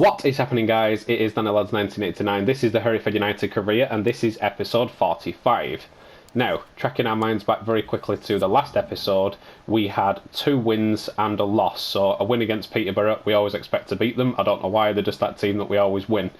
What is happening, guys? It is DannyLads1989. This is the Hereford United career, and this is episode 45. Now, tracking our minds back very quickly to the last episode, we had 2 wins and a loss. So a win against Peterborough, we always expect to beat them. I don't know why, they're just that team that we always win.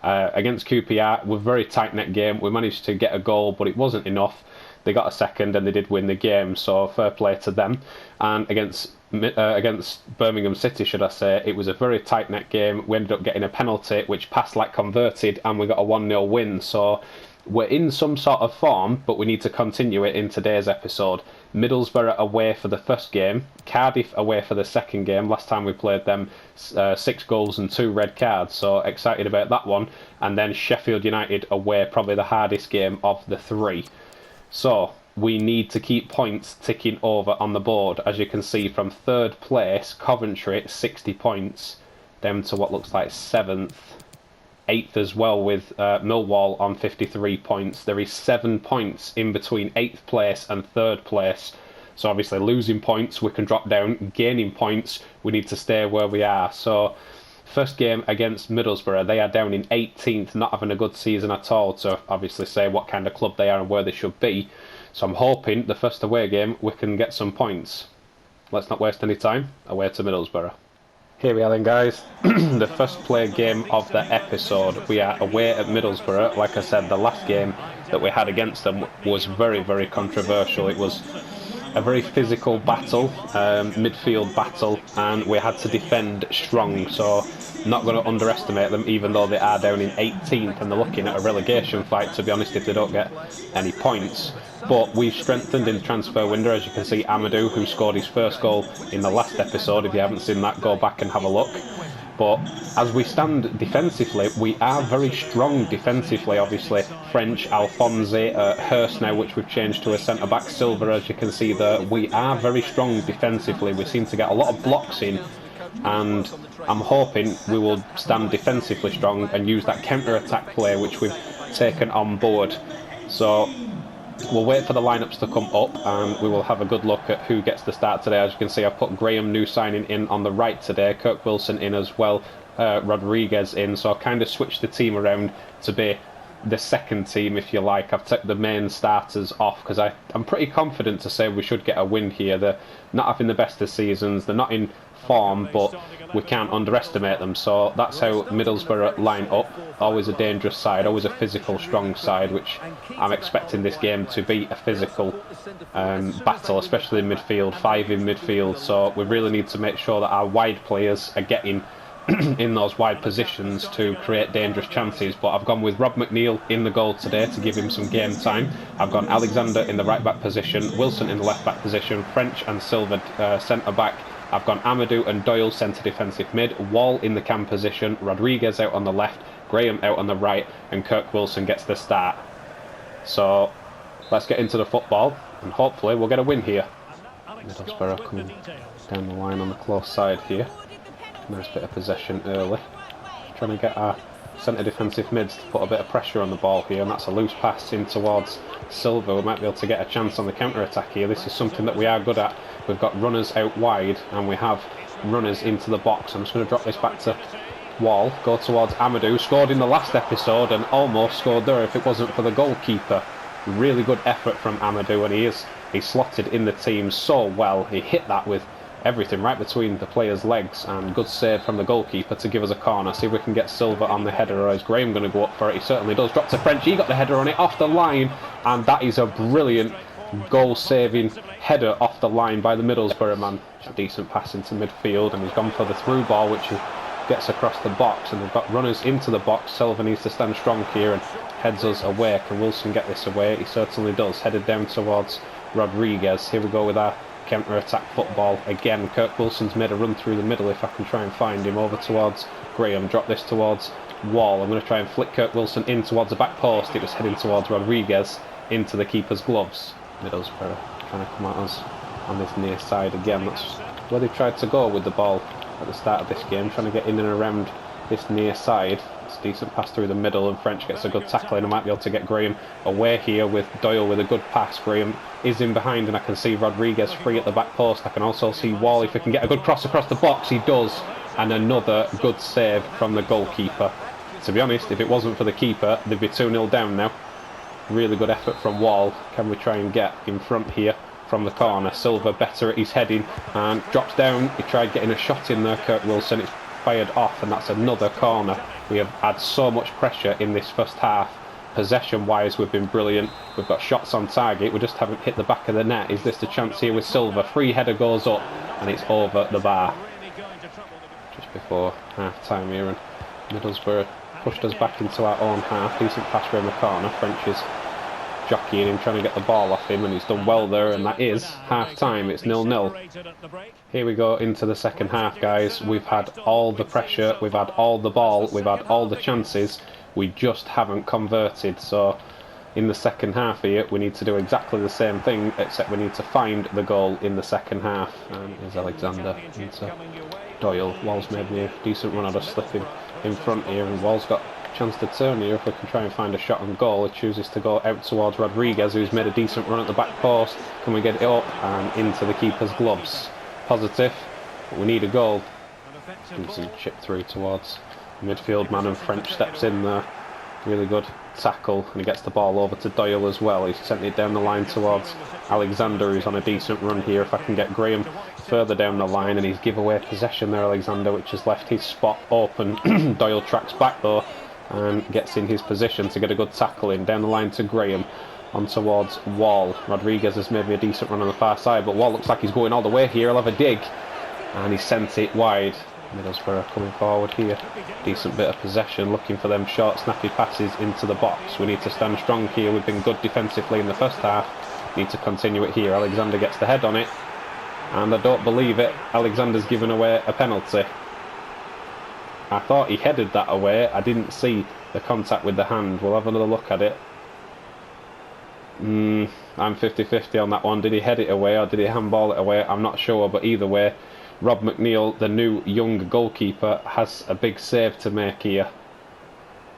Against QPR, we're a very tight-net game. We managed to get a goal, but it wasn't enough. They got a second and they did win the game, so fair play to them. And against Birmingham City, should I say, it was a very tight-net game. We ended up getting a penalty, which passed like converted, and we got a 1-0 win. So we're in some sort of form, but we need to continue it in today's episode. Middlesbrough away for the first game, Cardiff away for the second game. Last time we played them, 6 goals and 2 red cards, so excited about that one. And then Sheffield United away, probably the hardest game of the 3. So we need to keep points ticking over on the board. As you can see, from 3rd place, Coventry, 60 points, down to what looks like 7th. 8th as well, with Millwall on 53 points. There is 7 points in between 8th place and 3rd place. So obviously losing points, we can drop down. Gaining points, we need to stay where we are. So first game against Middlesbrough, they are down in 18th, not having a good season at all, to obviously say what kind of club they are and where they should be. So I'm hoping the first away game we can get some points. Let's not waste any time. Away to Middlesbrough. Here we are then, guys. The first play game of the episode. We are away at Middlesbrough. Like I said, the last game that we had against them was very, very controversial. It was a very physical battle, midfield battle, and we had to defend strong. So not going to underestimate them, even though they are down in 18th and they're looking at a relegation fight, to be honest, if they don't get any points. But we've strengthened in the transfer window. As you can see, Amadou, who scored his first goal in the last episode. If you haven't seen that, go back and have a look. But as we stand defensively, we are very strong defensively. Obviously, French, Alphonse, Hurst now, which we've changed to a centre-back, Silver, as you can see there. We are very strong defensively. We seem to get a lot of blocks in, and I'm hoping we will stand defensively strong and use that counter-attack play which we've taken on board. So we'll wait for the lineups to come up and we will have a good look at who gets the start today. As you can see, I've put Graham, new signing, in on the right today, Kirk Wilson in as well, Rodriguez in, so I kind of switched the team around to be the second team, if you like. I've taken the main starters off because I'm pretty confident to say we should get a win here. They're not having the best of seasons, they're not in form, but we can't underestimate them. So that's how Middlesbrough line up. Always a dangerous side, always a physical, strong side, which I'm expecting this game to be a physical battle, especially in midfield, 5 in midfield. So we really need to make sure that our wide players are getting in those wide positions to create dangerous chances. But I've gone with Rob McNeil in the goal today to give him some game time. I've gone Alexander in the right back position, Wilson in the left back position, French and Silver centre back. I've gone Amadou and Doyle centre defensive mid, Wall in the cam position, Rodriguez out on the left, Graham out on the right, and Kirk Wilson gets the start. So let's get into the football and hopefully we'll get a win here. Middlesbrough coming down the line on the close side here. Nice bit of possession early. Trying to get our centre defensive mids to put a bit of pressure on the ball here, and that's a loose pass in towards Silver. We might be able to get a chance on the counter-attack here. This is something that we are good at. We've got runners out wide and we have runners into the box. I'm just going to drop this back to Wall, go towards Amadou. Scored in the last episode and almost scored there if it wasn't for the goalkeeper. Really good effort from Amadou, and he slotted in the team so well. He hit that with everything right between the player's legs, and good save from the goalkeeper to give us a corner. See if we can get Silver on the header, or is Graham going to go up for it? He certainly does. Drop to French, he got the header on it off the line, and that is a brilliant goal-saving header off the line by the Middlesbrough man. A decent pass into midfield, and he's gone for the through ball, which he gets across the box, and they've got runners into the box. Silver needs to stand strong here and heads us away. Can Wilson get this away? He certainly does. Headed down towards Rodriguez. Here we go with our counter-attack football again. Kirk Wilson's made a run through the middle. If I can try and find him, over towards Graham. Drop this towards Wall. I'm going to try and flick Kirk Wilson in towards the back post. It was heading towards Rodriguez into the keeper's gloves. Middlesbrough trying to come at us on this near side again. That's where they tried to go with the ball at the start of this game, trying to get in and around this near side. It's a decent pass through the middle, and French gets a good tackle, and I might be able to get Graham away here with Doyle with a good pass. Graham is in behind, and I can see Rodriguez free at the back post. I can also see Wall, if he can get a good cross across the box. He does. and another good save from the goalkeeper. To be honest, if it wasn't for the keeper, they'd be 2-0 down now. Really good effort from Wall. Can we try and get in front here from the corner? Silva better at his heading and drops down. He tried getting a shot in there, Kirk Wilson. It's fired off, and that's another corner. We have had so much pressure in this first half. Possession-wise, we've been brilliant. We've got shots on target. We just haven't hit the back of the net. Is this the chance here with Silva? Free header goes up, and it's over the bar. Just before half-time here, and Middlesbrough pushed us back into our own half. Decent pass around the corner. French is jockeying him, trying to get the ball off him, and he's done well there, and that is half-time. It's 0-0. Here we go into the second half, guys. We've had all the pressure, we've had all the ball, we've had all the chances. We just haven't converted. So in the second half here, we need to do exactly the same thing, except we need to find the goal in the second half. And here's Alexander into Doyle. Wall's made me a decent run out of slipping in front here, and Wall's got a chance to turn here. If we can try and find a shot on goal, he chooses to go out towards Rodriguez, who's made a decent run at the back post. Can we get it up and into the keeper's gloves? Positive, but we need a goal. Some chip through towards the midfield man, and French steps in there. Really good tackle, and he gets the ball over to Doyle as well. He's sent it down the line towards Alexander, who's on a decent run here. If I can get Graham further down the line, and he's give away possession there, Alexander, which has left his spot open. Doyle tracks back though and gets in his position to get a good tackle in. Down the line to Graham, on towards Wall. Rodriguez has made me a decent run on the far side, but Wall looks like he's going all the way here. He'll have a dig, and he sent it wide. Middlesbrough coming forward here. Decent bit of possession, looking for them short, snappy passes into the box. We need to stand strong here. We've been good defensively in the first half. Need to continue it here. Alexander gets the head on it, and I don't believe it. Alexander's given away a penalty. I thought he headed that away. I didn't see the contact with the hand. We'll have another look at it. I'm 50-50 on that one. Did he head it away or did he handball it away? I'm not sure, but either way, Rob McNeil, the new young goalkeeper, has a big save to make here.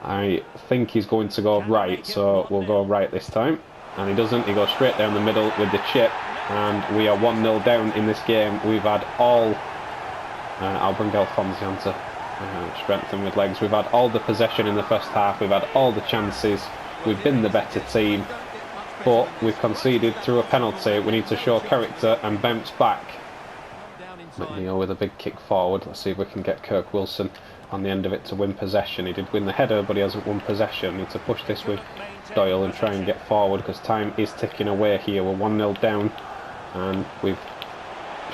I think he's going to go right, so we'll go right this time. And he doesn't. He goes straight down the middle with the chip, and we are 1-0 down in this game. We've had all... I'll bring Alphonse on to strengthen with legs. We've had all the possession in the first half. We've had all the chances. We've been the better team, but we've conceded through a penalty. We need to show character and bounce back. McNeil with a big kick forward. Let's see if we can get Kirk Wilson on the end of it to win possession. He did win the header, but he hasn't won possession. Need to push this with Doyle and try and get forward, because time is ticking away here. We're 1-0 down, and we've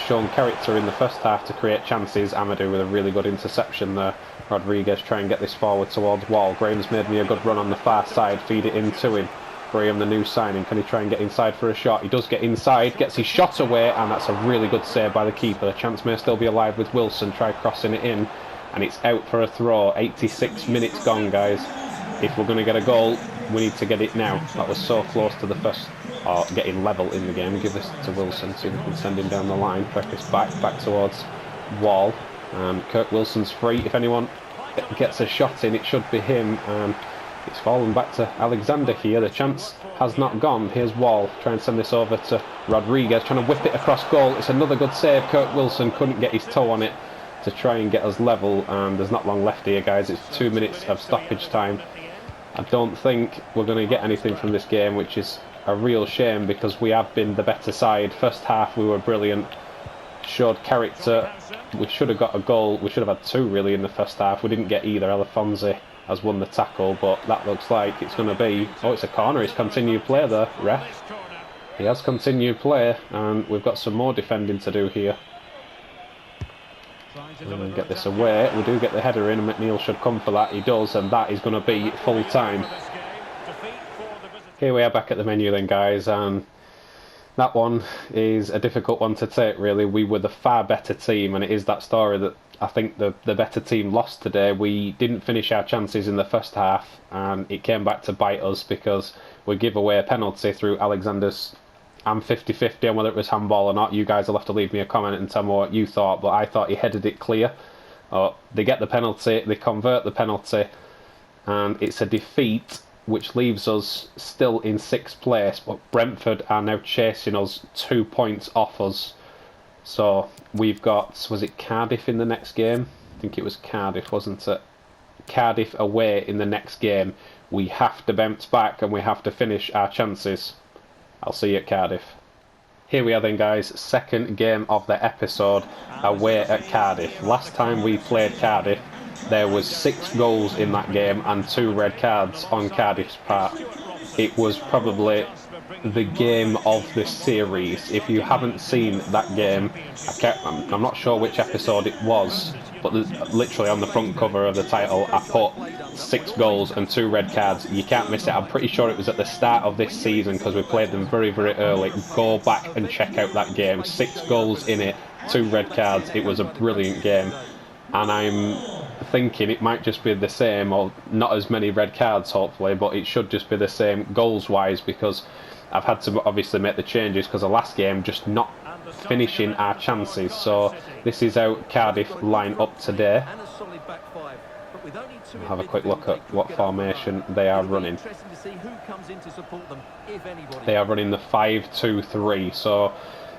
shown character in the first half to create chances. Amadou with a really good interception there. Rodriguez try and get this forward towards Wall. Graham's made me a good run on the far side. Feed it in to him. Graham, the new signing, can he try and get inside for a shot? He does get inside, gets his shot away, and that's a really good save by the keeper. The chance may still be alive with Wilson. Try crossing it in, and it's out for a throw. 86 minutes gone, guys. If we're going to get a goal, we need to get it now. That was so close to the first, or getting level in the game. Give this to Wilson, see if we can send him down the line. Track this back towards Wall. Kirk Wilson's free. If anyone gets a shot in, it should be him. It's fallen back to Alexander here. The chance has not gone. Here's Wall. Try and send this over to Rodriguez. Trying to whip it across goal. It's another good save. Kirk Wilson couldn't get his toe on it to try and get us level. And there's not long left here, guys. It's 2 minutes of stoppage time. I don't think we're going to get anything from this game, which is a real shame, because we have been the better side. First half we were brilliant. Showed character. We should have got a goal. We should have had two really in the first half. We didn't get either. Alphonse has won the tackle, but that looks like it's going to be... Oh, it's a corner. It's continued play there, ref. He has continued play, and we've got some more defending to do here. And get this away. We do get the header in, and McNeil should come for that. He does, and that is going to be full time. Here we are back at the menu then, guys, and that one is a difficult one to take, really. We were the far better team, and it is that story that I think the better team lost today. We didn't finish our chances in the first half, and it came back to bite us because we give away a penalty through Alexander's... I'm 50-50 on whether it was handball or not. You guys will have to leave me a comment and tell me what you thought, but I thought he headed it clear. They get the penalty, they convert the penalty, and it's a defeat, which leaves us still in 6th place, but Brentford are now chasing us 2 points off us. So we've got, was it Cardiff in the next game? think it was Cardiff, wasn't it? Cardiff away in the next game. We have to bounce back and we have to finish our chances. I'll see you at Cardiff. Here we are then, guys, second game of the episode away at Cardiff. Last time we played Cardiff, there was 6 goals in that game and 2 red cards on Cardiff's part. It was probably the game of this series. If you haven't seen that game, I'm not sure which episode it was, but literally on the front cover of the title I put 6 goals and 2 red cards. You can't miss it. I'm pretty sure it was at the start of this season because we played them very, very early. Go back and check out that game. 6 goals in it, 2 red cards. It was a brilliant game, and I'm thinking it might just be the same, or not as many red cards hopefully, but it should just be the same goals wise, because I've had to obviously make the changes because the last game just not finishing our chances. So this is how Cardiff line up today. We'll have a quick look at what formation they are running. They are running the 5-2-3. So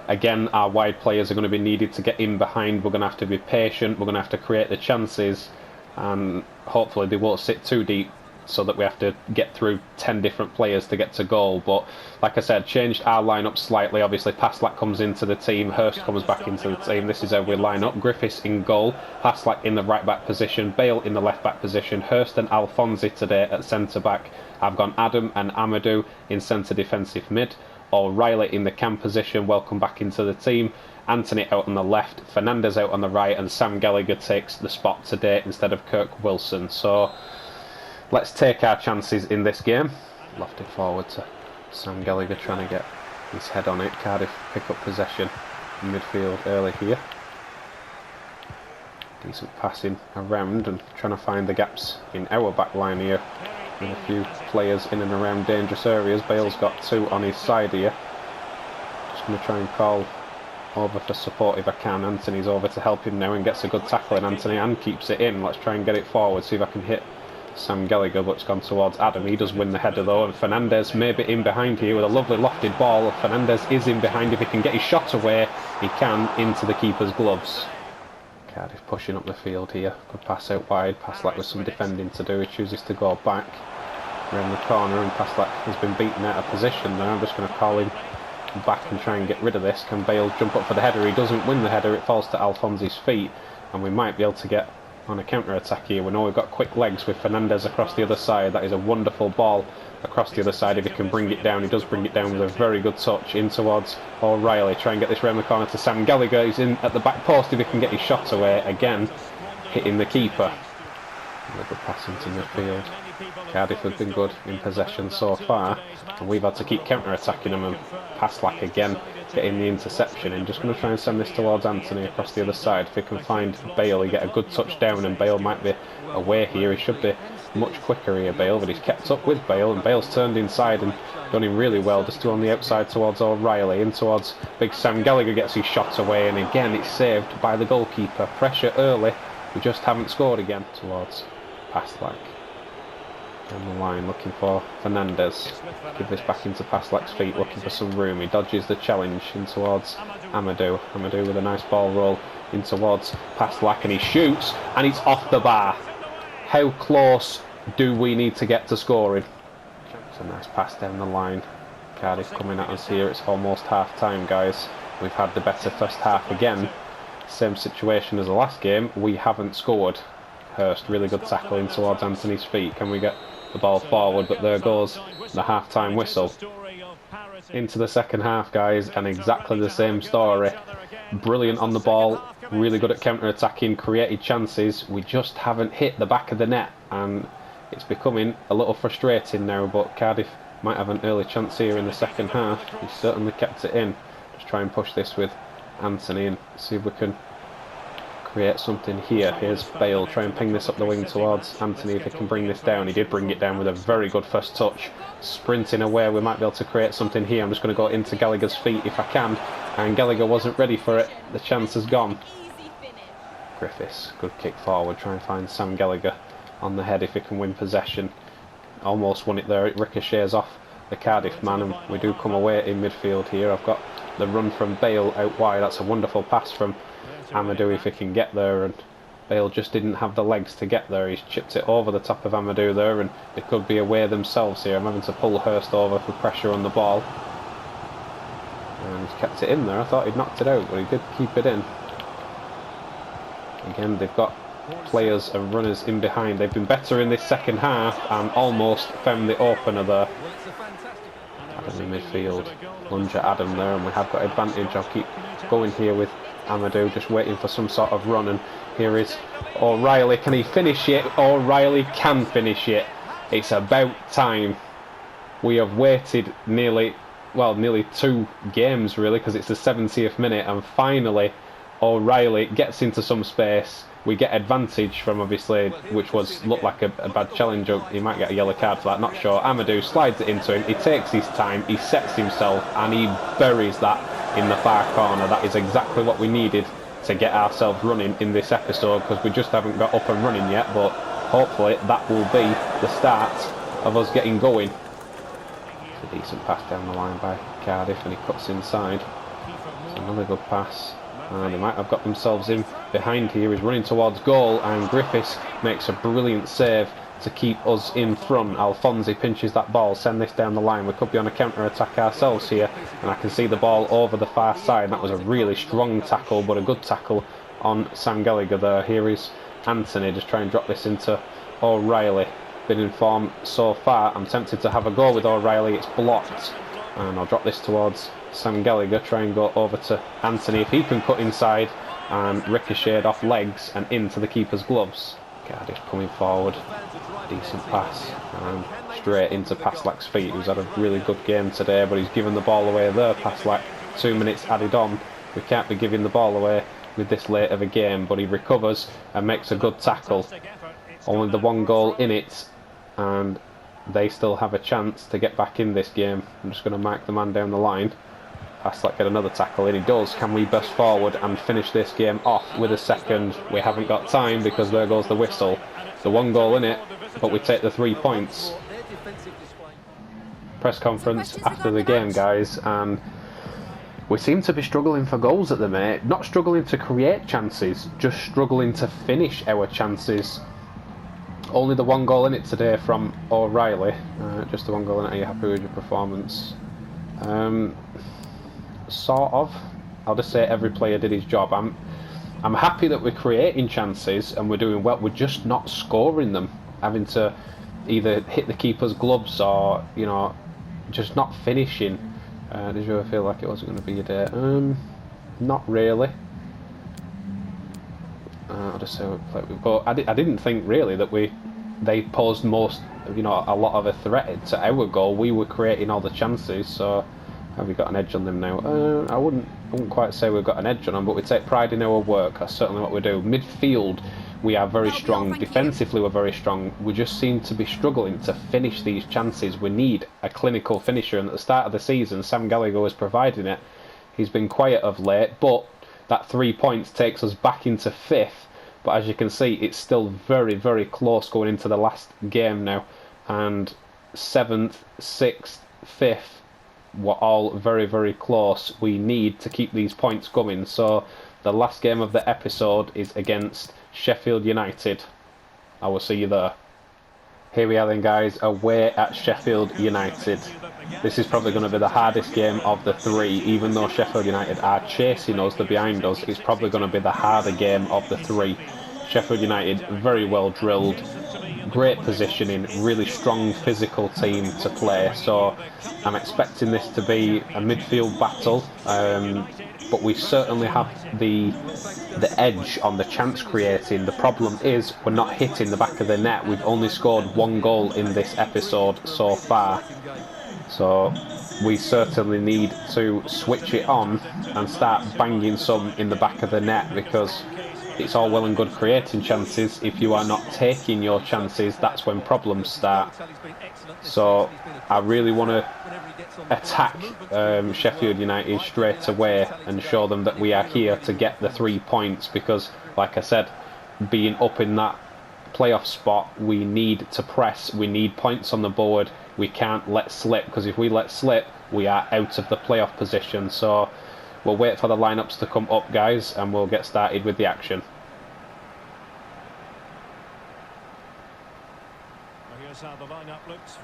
again, our wide players are going to be needed to get in behind. We're going to have to be patient. We're going to have to create the chances, and hopefully they won't sit too deep so that we have to get through 10 different players to get to goal. But like I said, changed our lineup slightly. Obviously Paslak comes into the team, Hurst comes back into the team. This is how we line up. Griffiths in goal, Paslak in the right back position, Bale in the left back position, Hurst and Alphonsi today at centre back. I've gone Adam and Amadou in centre defensive mid. O'Reilly in the cam position, welcome back into the team. Anthony out on the left, Fernandez out on the right, and Sam Gallagher takes the spot today instead of Kirk Wilson. So let's take our chances in this game. Lofted forward to Sam Gallagher, trying to get his head on it. Cardiff pick up possession in midfield early here. Decent passing around and trying to find the gaps in our back line here, with a few players in and around dangerous areas. Bale's got 2 on his side here. Just going to try and call over for support if I can. Anthony's over to help him now and gets a good tackle in Anthony and keeps it in. Let's try and get it forward, see if I can hit Sam Gallagher, but it's gone towards Adam. He does win the header though, and Fernandez may be in behind here with a lovely lofted ball. Fernandez is in behind. If he can get his shot away, he can, into the keeper's gloves. Cardiff pushing up the field here. Good pass out wide. Paslak with some defending to do. He chooses to go back around the corner, and Paslak has been beaten out of position now. I'm just going to call him back and try and get rid of this. Can Bale jump up for the header? He doesn't win the header. It falls to Alphonsi's feet, and we might be able to get on a counter-attack here. We know we've got quick legs with Fernandez across the other side. That is a wonderful ball across the other side. If he can bring it down, he does bring it down with a very good touch in towards O'Reilly. Try and get this round the corner to Sam Gallagher. He's in at the back post if he can get his shot away. Again, hitting the keeper. A good pass into midfield. Cardiff have been good in possession so far, and we've had to keep counter-attacking them, and Paslak again getting the interception. And just going to try and send this towards Anthony across the other side. If he can find Bale, he get a good touch down, and Bale might be away here. He should be much quicker here, Bale, but he's kept up with Bale, and Bale's turned inside and done him really well. Just to on the outside towards O'Reilly, in towards big Sam Gallagher, gets his shot away, and again it's saved by the goalkeeper. Pressure early, we just haven't scored again. Towards Paslak on the line, looking for Fernandez. Give this back into Paslak's feet, looking for some room. He dodges the challenge in towards Amadou. Amadou with a nice ball roll in towards Paslak, and he shoots, and it's off the bar. How close do we need to get to scoring? It's a nice pass down the line. Cardiff coming at us here. It's almost half time, guys. We've had the better first half again. Same situation as the last game. We haven't scored. Hurst, really good tackle in towards Anthony's feet. Can we get the ball forward? But there goes the half-time whistle. Into the second half, guys, and exactly the same story. Brilliant on the ball, really good at counter-attacking, created chances. We just haven't hit the back of the net, and it's becoming a little frustrating now. But Cardiff might have an early chance here in the second half. He's certainly kept it in. Just try and push this with Anthony and see if we can create something here. Here's Bale, try and ping this up the wing towards Anthony if he can bring this down. He did bring it down with a very good first touch. Sprinting away, we might be able to create something here. I'm just going to go into Gallagher's feet if I can, and Gallagher wasn't ready for it. The chance has gone. Griffiths, good kick forward, try and find Sam Gallagher on the head if he can win possession. Almost won it there. It ricochets off the Cardiff man, and we do come away in midfield here. I've got the run from Bale out wide. That's a wonderful pass from Amadou if he can get there, and Bale just didn't have the legs to get there. He's chipped it over the top of Amadou there, and they could be away themselves here. I'm having to pull Hurst over for pressure on the ball. And he's kept it in there. I thought he'd knocked it out, but he did keep it in. Again, they've got players and runners in behind. They've been better in this second half and almost found the opener there. Adam in midfield. Lunge at Adam there, and we have got advantage. I'll keep going here with Amadou, just waiting for some sort of run, and here is O'Reilly. Can he finish it? O'Reilly can finish it. It's about time. We have waited nearly 2 games really, because it's the 70th minute, and finally O'Reilly gets into some space. We get advantage from, obviously, which looked like a bad challenge. He might get a yellow card for that, not sure. Amadou slides it into him. He takes his time, he sets himself, and he buries that in the far corner. That is exactly what we needed to get ourselves running in this episode, because we just haven't got up and running yet, but hopefully that will be the start of us getting going. It's a decent pass down the line by Cardiff, and he cuts inside. It's another good pass. They might have got themselves in behind here. He's running towards goal, and Griffiths makes a brilliant save to keep us in front. Alfonsi pinches that ball, send this down the line. We could be on a counter-attack ourselves here, and I can see the ball over the far side. That was a really strong tackle, but a good tackle on Sam Gallagher there. Here is Anthony, just try and drop this into O'Reilly. Been in form so far. I'm tempted to have a go with O'Reilly. It's blocked, and I'll drop this towards Sam Gallagher, try and go over to Anthony if he can cut inside, and ricocheted off legs and into the keeper's gloves. Cardiff coming forward, decent pass, and straight into Paslak's feet, who's had a really good game today, but he's given the ball away there. Paslak, 2 minutes added on. We can't be giving the ball away with this late of a game, but he recovers and makes a good tackle. Only the 1 goal in it, and they still have a chance to get back in this game. I'm just going to mark the man down the line. Paslak get another tackle in. He does. Can we burst forward and finish this game off with a second? We haven't got time, because there goes the whistle. The 1 goal in it, but we take the 3 points. Press conference after the game, guys, and we seem to be struggling for goals at the minute. Not struggling to create chances, just struggling to finish our chances. Only the 1 goal in it today from O'Reilly. Just the 1 goal in it. Are you happy with your performance? Sort of. I'll just say every player did his job. I'm happy that we're creating chances and we're doing well. We're just not scoring them. Having to either hit the keeper's gloves or, you know, just not finishing. Did you ever feel like it wasn't going to be your day? Not really. I'll just say we played. But I didn't think really that they posed a lot of a threat to our goal. We were creating all the chances, so. Have we got an edge on them now? I wouldn't quite say we've got an edge on them, but we take pride in our work. That's certainly what we do. Midfield, we are very strong. Defensively, we're very strong. We just seem to be struggling to finish these chances. We need a clinical finisher, and at the start of the season, Sam Gallagher was providing it. He's been quiet of late, but that 3 points takes us back into 5th. But as you can see, it's still very, very close going into the last game now. And 7th, 6th, 5th, we're all very, very close. We need to keep these points going. So the last game of the episode is against Sheffield United. I will see you there. Here we are then, guys, away at Sheffield United. This is probably going to be the hardest game of the 3. Even though Sheffield United are chasing us, they're behind us, it's probably going to be the harder game of the 3. Sheffield United, very well drilled, great positioning, really strong physical team to play, so I'm expecting this to be a midfield battle, but we certainly have the edge on the chance creating. The problem is we're not hitting the back of the net. We've only scored 1 goal in this episode so far, so we certainly need to switch it on and start banging some in the back of the net, because it's all well and good creating chances. If you are not taking your chances, that's when problems start. So I really want to attack Sheffield United straight away and show them that we are here to get the 3 points, because, like I said, being up in that playoff spot, we need to press. We need points on the board. We can't let slip, because if we let slip, we are out of the playoff position. So we'll wait for the lineups to come up, guys, and we'll get started with the action.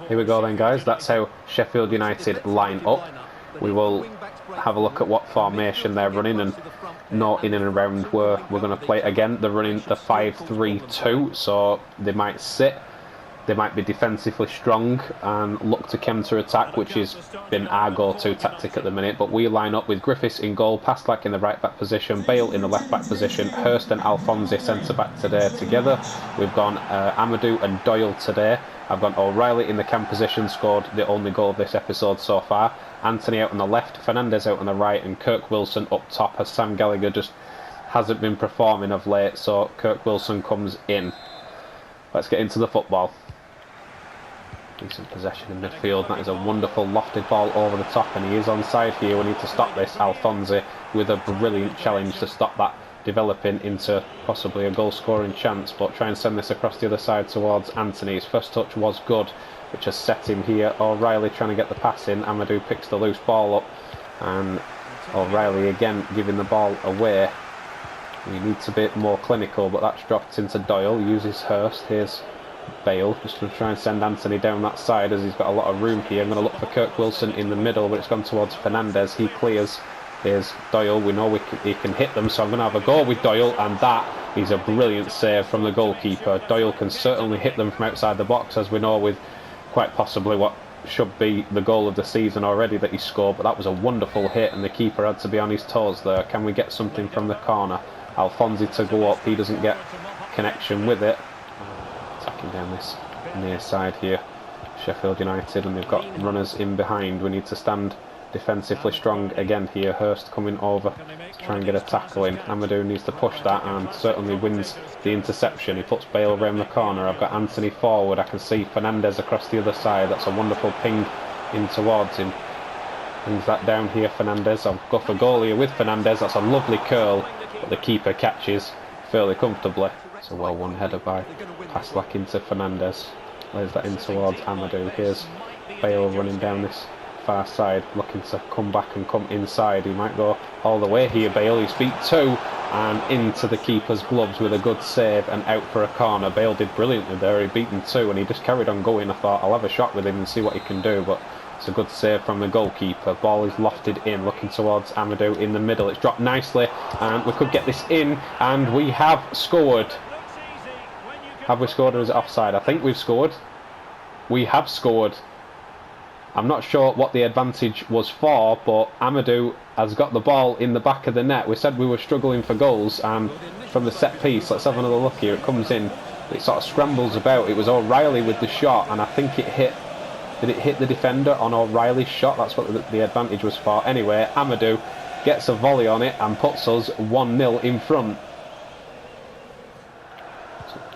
Here we go then, guys. That's how Sheffield United line up. We will have a look at what formation they're running and not in and around where we're going to play again. They're running the 5-3-2, so they might sit. They might be defensively strong and look to counter-attack, which has been our go-to tactic at the minute. But we line up with Griffiths in goal, Pastlak in the right-back position, Bale in the left-back position, Hurst and Alphonse centre-back today together. We've gone Amadou and Doyle today. I've gone O'Reilly in the cam position, scored the only goal of this episode so far. Anthony out on the left, Fernandez out on the right, and Kirk Wilson up top, as Sam Gallagher just hasn't been performing of late, so Kirk Wilson comes in. Let's get into the football. Decent possession in midfield. That is a wonderful lofted ball over the top, and he is onside here. We need to stop this. Alphonse with a brilliant challenge to stop that developing into possibly a goal scoring chance, but try and send this across the other side towards Anthony. His first touch was good, which has set him here. O'Reilly trying to get the pass in. Amadou picks the loose ball up, and O'Reilly again giving the ball away. He needs to be more clinical, but that's dropped into Doyle. Uses Hurst. Here's Bale, just going to try and send Anthony down that side as he's got a lot of room here. I'm going to look for Kirk Wilson in the middle, but it's gone towards Fernandez. He clears. Here's Doyle. We know he can hit them, so I'm going to have a go with Doyle, and that is a brilliant save from the goalkeeper. Doyle can certainly hit them from outside the box, as we know, with quite possibly what should be the goal of the season already that he scored, but that was a wonderful hit, and the keeper had to be on his toes there. Can we get something from the corner? Alphonse to go up. He doesn't get connection with it. Attacking down this near side here, Sheffield United, and they've got runners in behind. We need to stand defensively strong again here. Hurst coming over to try and get a tackle in. Amadou needs to push that and certainly wins the interception. He puts Bale around the corner. I've got Anthony forward. I can see Fernandez across the other side. That's a wonderful ping in towards him. Brings that down here, Fernandez. I'll go for goal here with Fernandez. That's a lovely curl, but the keeper catches fairly comfortably. It's a well won header by Pastlak into Fernandez. Lays that in towards Amadou. Here's Bale running down this far side, looking to come back and come inside. He might go all the way here, Bale. He's beat two and into the keeper's gloves with a good save and out for a corner. Bale did brilliantly there. He beaten two and he just carried on going. I thought I'll have a shot with him and see what he can do, but it's a good save from the goalkeeper. Ball is lofted in, looking towards Amadou in the middle. It's dropped nicely and we could get this in, and we have scored. Have we scored, or is it offside? I think we've scored. We have scored. I'm not sure what the advantage was for, but Amadou has got the ball in the back of the net. We said we were struggling for goals, and from the set piece, let's have another look here. It comes in, it sort of scrambles about. It was O'Reilly with the shot, and I think it hit. Did it hit the defender on O'Reilly's shot? That's what the advantage was for. Anyway, Amadou gets a volley on it and puts us 1-0 in front.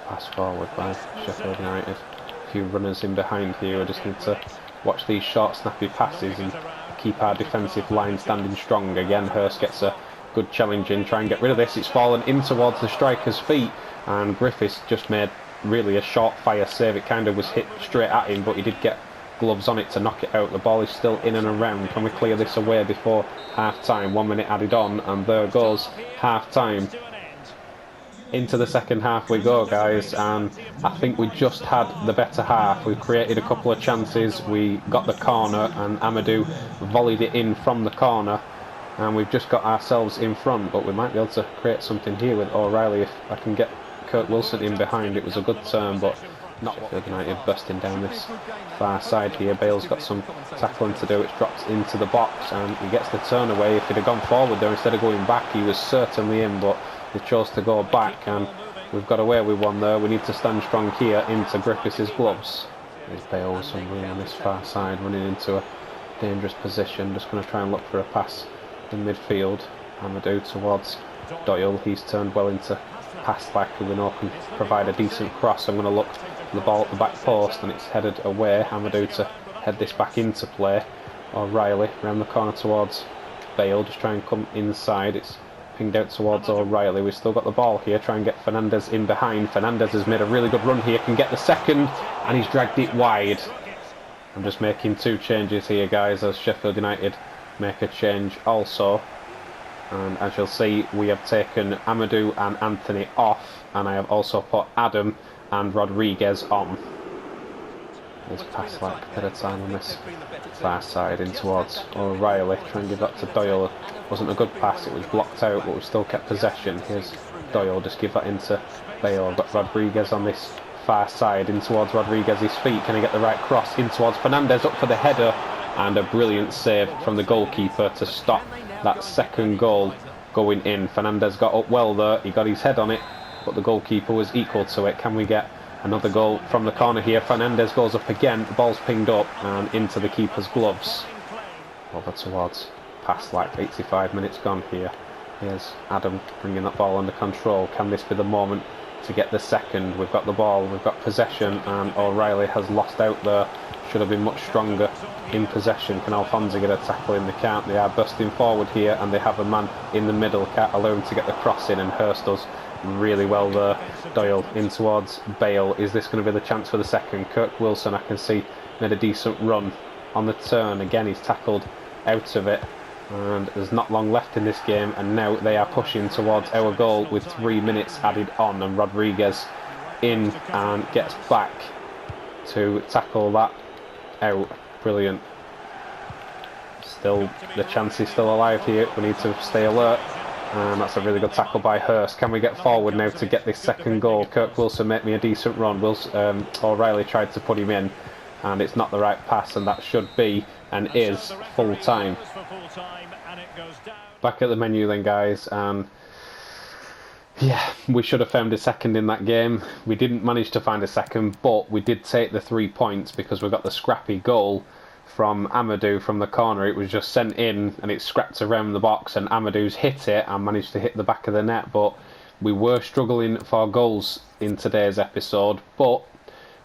Pass forward by Sheffield United. A few runners in behind here. We just need to watch these short, snappy passes and keep our defensive line standing strong. Again, Hurst gets a good challenge in, try and get rid of this. It's fallen in towards the striker's feet, and Griffiths just made really a short fire save. It kind of was hit straight at him, but he did get gloves on it to knock it out. The ball is still in and around. Can we clear this away before half time? 1 minute added on, and there goes half time. Into the second half we go, guys, and I think we just had the better half. We created a couple of chances, we got the corner, and Amadou volleyed it in from the corner, and we've just got ourselves in front. But we might be able to create something here with O'Reilly if I can get Kirk Wilson in behind. It was a good turn, but not Sheffield United bursting down this far side here. Bale's got some tackling to do. It's dropped into the box and he gets the turn away. If he'd have gone forward there instead of going back, he was certainly in, but he chose to go back, and we've got away with one there. We need to stand strong here into Griffiths' gloves. There's Bale with some room on this far side, running into a dangerous position. Just going to try and look for a pass in midfield. Amadou towards Doyle. He's turned well into Pastlak, who we know can provide a decent cross. I'm going to look for the ball at the back post, and it's headed away. Amadou to head this back into play. O'Reilly around the corner towards Bale. Just try and come inside. It's pinged out towards O'Reilly. We've still got the ball here. Try and get Fernandez in behind. Fernandez has made a really good run here. Can get the second, and he's dragged it wide. I'm just making two changes here, guys, as Sheffield United make a change also. And as you'll see, we have taken Amadou and Anthony off, and I have also put Adam and Rodriguez on. There's pass like a bit of time on this far side in towards O'Reilly. Try and give that to Doyle. Wasn't a good pass, it was blocked out, but we still kept possession. Here's Doyle, just give that into Bale. Got Rodriguez on this far side in towards Rodriguez's feet. Can he get the right cross in towards Fernandez, up for the header, and a brilliant save from the goalkeeper to stop that second goal going in. Fernandez got up well there, he got his head on it, but the goalkeeper was equal to it. Can we get another goal from the corner here? Fernandez goes up again, the ball's pinged up and into the keeper's gloves. Over towards past like 85 minutes gone here. Here's Adam bringing that ball under control. Can this be the moment to get the second? We've got the ball, we've got possession, and O'Reilly has lost out there. Should have been much stronger in possession. Can Alfonso get a tackle in? They can't. They are busting forward here, and they have a man in the middle. Can't allow him to get the cross in, and Hurst does really well there. Doyle in towards Bale. Is this going to be the chance for the second? Kirk Wilson, I can see, made a decent run on the turn. Again, he's tackled out of it, and there's not long left in this game, and now they are pushing towards our goal with 3 minutes added on, and Rodriguez in and gets back to tackle that out. Brilliant. Still, the chance is still alive here. We need to stay alert, and that's a really good tackle by Hurst. Can we get forward now to get this second goal? Kirk Wilson made me a decent run. O'Reilly tried to put him in, and it's not the right pass, and that should be and is full time. Back at the menu then, guys, and yeah, we should have found a second in that game. We didn't manage to find a second, but we did take the 3 points because we got the scrappy goal from Amadou from the corner. It was just sent in and it scrapped around the box, and Amadou's hit it and managed to hit the back of the net. But we were struggling for goals in today's episode, but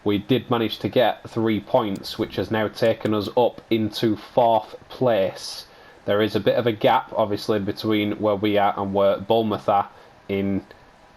we did manage to get 3 points, which has now taken us up into 4th place. There is a bit of a gap, obviously, between where we are and where Bournemouth are in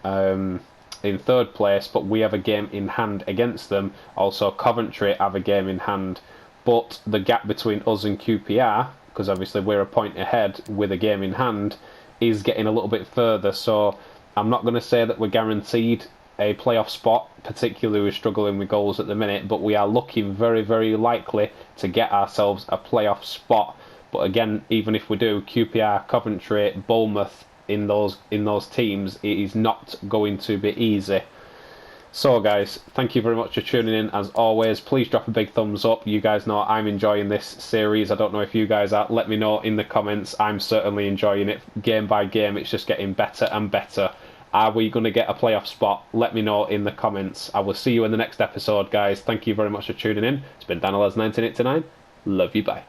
3rd place, but we have a game in hand against them. Also, Coventry have a game in hand, but the gap between us and QPR, because obviously we're a point ahead with a game in hand, is getting a little bit further. So I'm not going to say that we're guaranteed a playoff spot, particularly we're struggling with goals at the minute, but we are looking very, very likely to get ourselves a playoff spot. But again, even if we do, QPR, Coventry, Bournemouth, in those teams, it is not going to be easy. So guys, thank you very much for tuning in. As always, please drop a big thumbs up. You guys know I'm enjoying this series. I don't know if you guys are. Let me know in the comments. I'm certainly enjoying it. Game by game, it's just getting better and better. Are we going to get a playoff spot? Let me know in the comments. I will see you in the next episode, guys. Thank you very much for tuning in. It's been Daniel as 1989. Love you, bye.